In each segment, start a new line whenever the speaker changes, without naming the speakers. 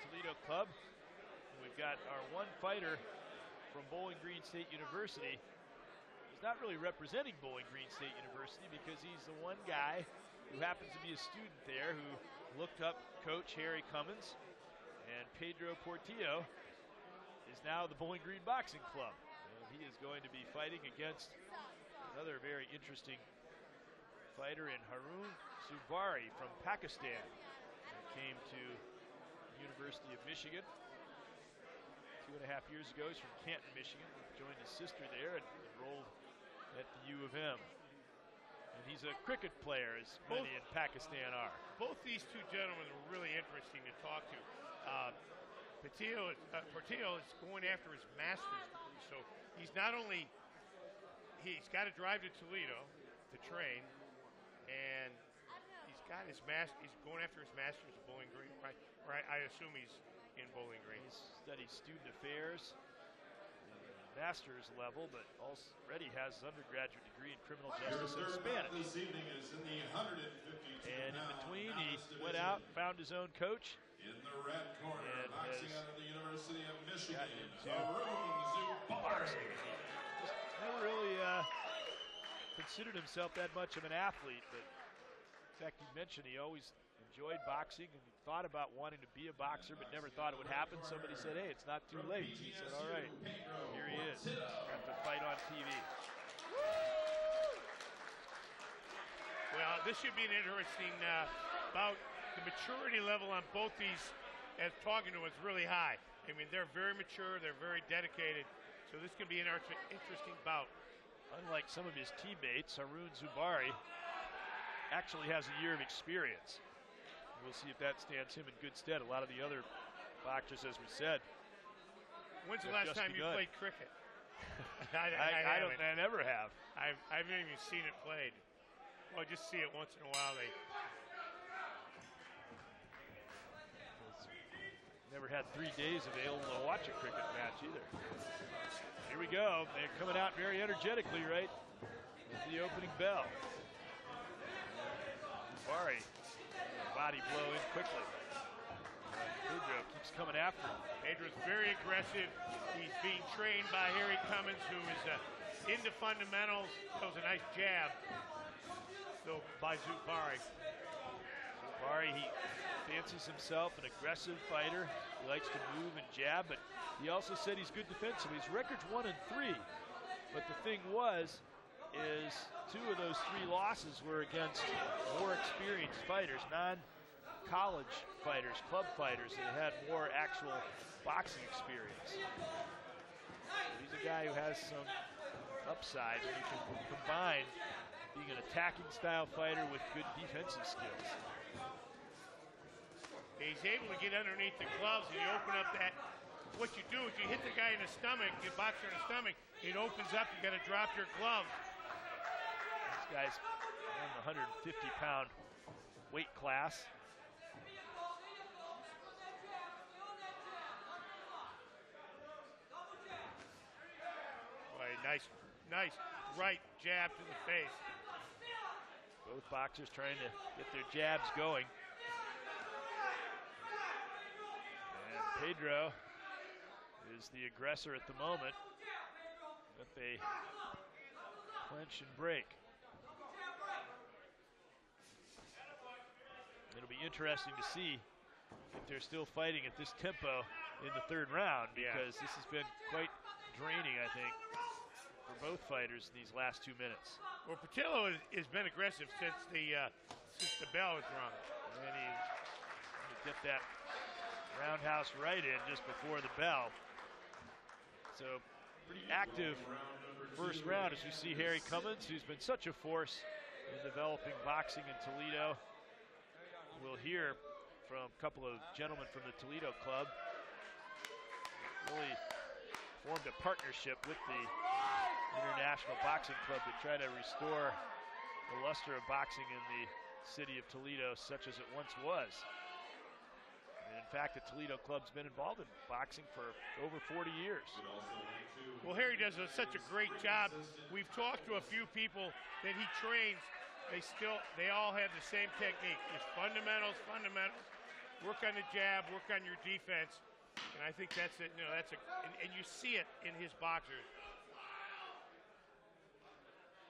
Toledo Club. We've got our one fighter from Bowling Green State University. He's not really representing Bowling Green State University because he's the one guy who happens to be a student there who looked up Coach Harry Cummins, and Pedro Portillo is now the Bowling Green Boxing Club. And he is going to be fighting against another very interesting fighter in Harun Zubari from Pakistan. He came to the University of Michigan 2.5 years ago. He's from Canton, Michigan. Joined his sister there and enrolled at the U of M. And he's a cricket player, as many in Pakistan are.
Both these two gentlemen are really interesting to talk to. Portillo is going after his master's degree, so he's not only, he's got to drive to Toledo to train, and he's got his he's going after his master's at Bowling Green, right? I assume he's in Bowling Green.
He studies student affairs, master's level, but already has his undergraduate degree in criminal justice and Spanish.
This evening is in the 152
and in between, he went out, found his own coach.
In the red corner,
and
boxing out of the University of Michigan,
Harun Zubari. Just never really considered himself that much of an athlete, but in fact, he mentioned he always enjoyed boxing and he thought about wanting to be a boxer, but never thought it would happen. Somebody said, hey, it's not too late. He said, all right, here he is. Got to fight on TV.
Well, this should be an interesting bout. The maturity level on both these, as talking to, is really high. I mean, they're very mature, they're very dedicated, so this can be an interesting bout.
Unlike some of his teammates, Harun Zubari actually has a year of experience. We'll see if that stands him in good stead. A lot of the other boxers, as we said.
When's the last time you played cricket?
I never have.
I haven't even seen it played. Well, I just see it once in a while.
Never had 3 days available to watch a cricket match either. Here we go. They're coming out very energetically, right? With the opening bell. Zubari, body blow in quickly. Pedro keeps coming after him.
Pedro's very aggressive. He's being trained by Harry Cummins, who is into fundamentals. Throws a nice jab. So by Zubari.
Zubari, he fancies himself an aggressive fighter. He likes to move and jab, but he also said he's good defensively. His record's 1-3. But the thing is 2 of those 3 losses were against more experienced fighters, non-college fighters, club fighters that had more actual boxing experience. So he's a guy who has some upside when you can combine being an attacking style fighter with good defensive skills.
He's able to get underneath the gloves and you open up that. What you do is you hit the guy in the stomach, you boxer in the stomach, it opens up, you got to drop your glove.
This guy's in the 150-pound weight class.
Boy, nice right jab to the face.
Both boxers trying to get their jabs going. And Pedro is the aggressor at the moment. But they clinch and break. It'll be interesting to see if they're still fighting at this tempo in the 3rd round, because this has been quite draining, I think, for both fighters these last 2 minutes.
Well, Portillo has been aggressive since the bell was rung.
And he get that roundhouse right in just before the bell. So pretty active first round as we see Harry Cummins, who's been such a force in developing boxing in Toledo. We'll hear from a couple of gentlemen from the Toledo club. Really formed a partnership with the International Boxing Club to try to restore the luster of boxing in the city of Toledo, such as it once was. And in fact, the Toledo club's been involved in boxing for over 40 years.
Well, Harry does such a great job. We've talked to a few people that he trains. They all have the same technique. It's fundamentals, work on the jab, work on your defense, and I think that's it. And you see it in his boxers.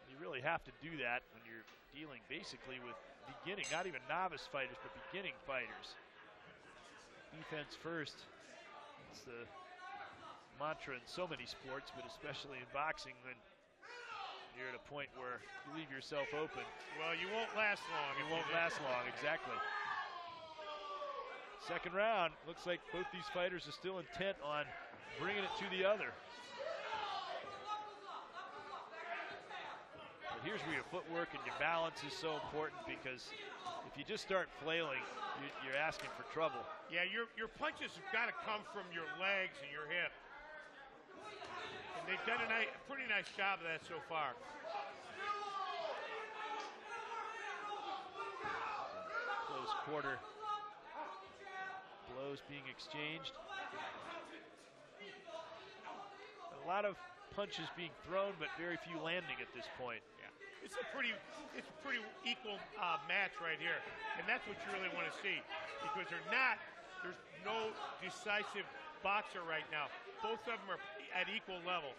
You really have to do that when you're dealing basically with beginning, not even novice fighters, but beginning fighters. Defense first. It's the mantra in so many sports, but especially in boxing when you're at a point where you leave yourself open.
Well, you won't last long.
You won't last long, exactly. Second round, looks like both these fighters are still intent on bringing it to the other. But here's where your footwork and your balance is so important, because if you just start flailing, you're asking for trouble.
Yeah, your punches have got to come from your legs and your hip. And they've done a pretty nice job of that so far.
Close quarter. Blows being exchanged. A lot of punches being thrown, but very few landing at this point.
Yeah, it's a pretty equal match right here, and that's what you really want to see, because there's no decisive boxer right now. Both of them are at equal level.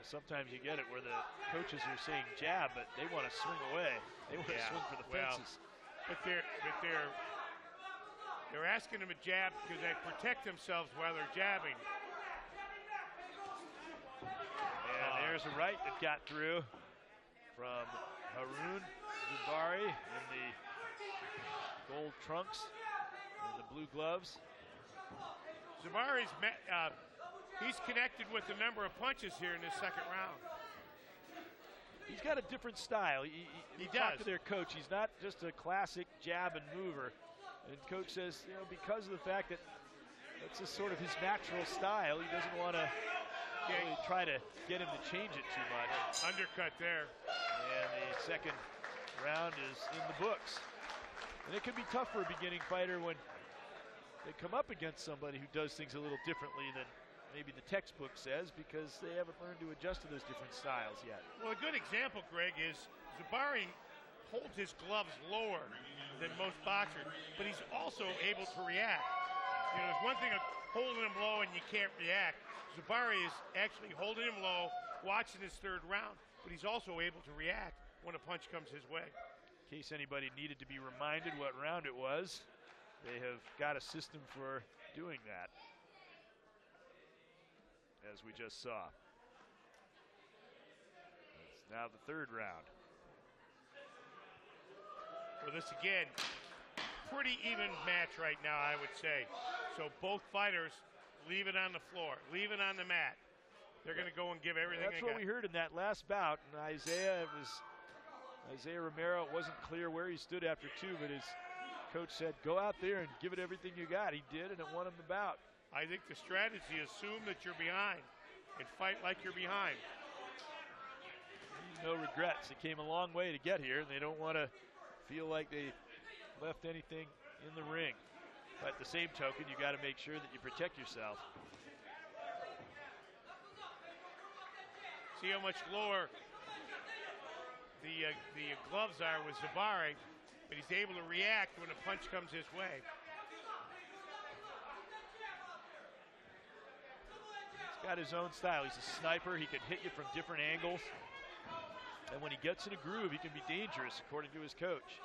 Sometimes you get it where the coaches are saying jab, but they want to swing away. They want to swing for the fences.
But they're asking them to jab because they protect themselves while they're jabbing.
And there's a right that got through from Haroon Zubari in the gold trunks and the blue gloves.
Zubari's he's connected with a number of punches here in this second round.
He's got a different style. He
does.
Talk to their coach. He's not just a classic jab and mover. And coach says, because of the fact that that's just sort of his natural style, he doesn't want to really try to get him to change it too much.
Undercut there.
And the second round is in the books. And it can be tough for a beginning fighter when they come up against somebody who does things a little differently than maybe the textbook says, because they haven't learned to adjust to those different styles yet.
Well, a good example, Greg, is Zubari holds his gloves lower than most boxers, but he's also able to react. There's one thing of holding him low and you can't react. Zubari is actually holding him low, watching his third round, but he's also able to react when a punch comes his way.
In case anybody needed to be reminded what round it was, they have got a system for doing that, as we just saw. It's now the third round.
Well, this again, pretty even match right now, I would say. So both fighters leave it on the floor, leave it on the mat. They're going to go and give everything they got.
That's what we heard in that last bout. And Isaiah Romero, it wasn't clear where he stood after two, but his coach said, go out there and give it everything you got. He did, and it won him the bout.
I think the strategy is assume that you're behind and fight like you're behind.
No regrets. They came a long way to get here, and they don't want to feel like they left anything in the ring. But at the same token, you got to make sure that you protect yourself.
See how much lower the gloves are with Zubari, but he's able to react when a punch comes his way.
He's got his own style. He's a sniper. He can hit you from different angles. And when he gets in a groove, he can be dangerous, according to his coach.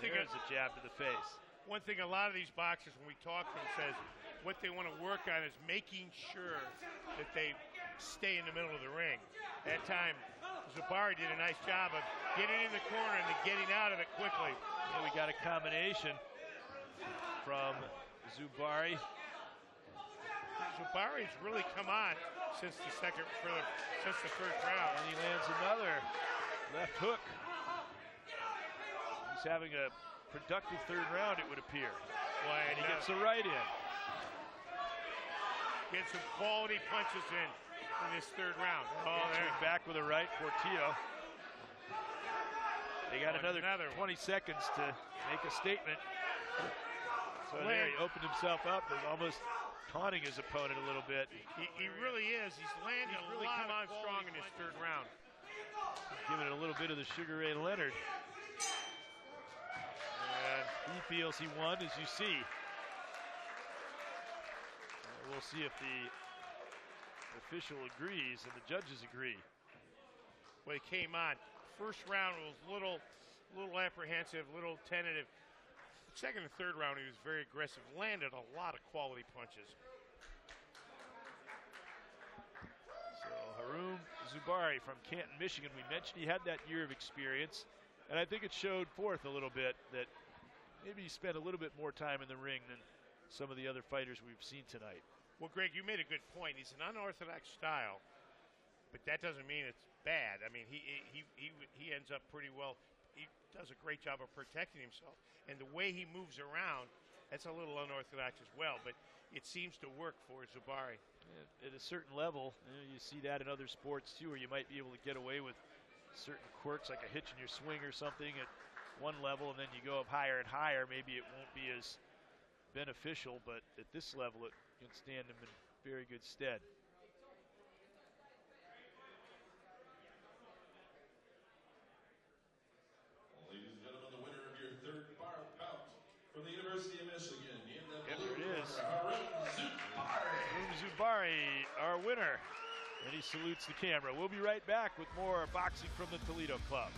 There's a jab to the face.
One thing a lot of these boxers, when we talk to them, says what they want to work on is making sure that they stay in the middle of the ring. That time, Zubari did a nice job of getting in the corner and then getting out of it quickly.
And we got a combination from Zubari.
Zubari's really come on since the third round.
And he lands another left hook. He's having a productive third round, it would appear. And he gets the right in.
Get some quality punches in this third round.
There. Back with a right, Portillo. They got another 20 seconds to make a statement. So there he opened himself up. There's almost taunting his opponent a little bit.
He really is. He's landed a lot on strong in his third round.
Giving it a little bit of the Sugar Ray Leonard. And he feels he won, as you see. We'll see if the official agrees and the judges agree.
Well, he came on. First round was a little apprehensive, a little tentative. Second and third round, he was very aggressive. Landed a lot of quality punches.
So Haroon Zubari from Canton, Michigan. We mentioned he had that year of experience, and I think it showed forth a little bit that maybe he spent a little bit more time in the ring than some of the other fighters we've seen tonight.
Well, Greg, you made a good point. He's an unorthodox style, but that doesn't mean it's bad. I mean, he ends up pretty well. He does a great job of protecting himself, and the way he moves around, that's a little unorthodox as well, but it seems to work for Zubari.
At a certain level, you see that in other sports too, where you might be able to get away with certain quirks like a hitch in your swing or something at one level, and then you go up higher and higher. Maybe it won't be as beneficial, but at this level it can stand him in very good stead.
Ladies and gentlemen, the winner of your third bout from the University of Michigan.
Yep, there it is.
Haroon Zubari.
Haroon Zubari, our winner. And he salutes the camera. We'll be right back with more boxing from the Toledo Club.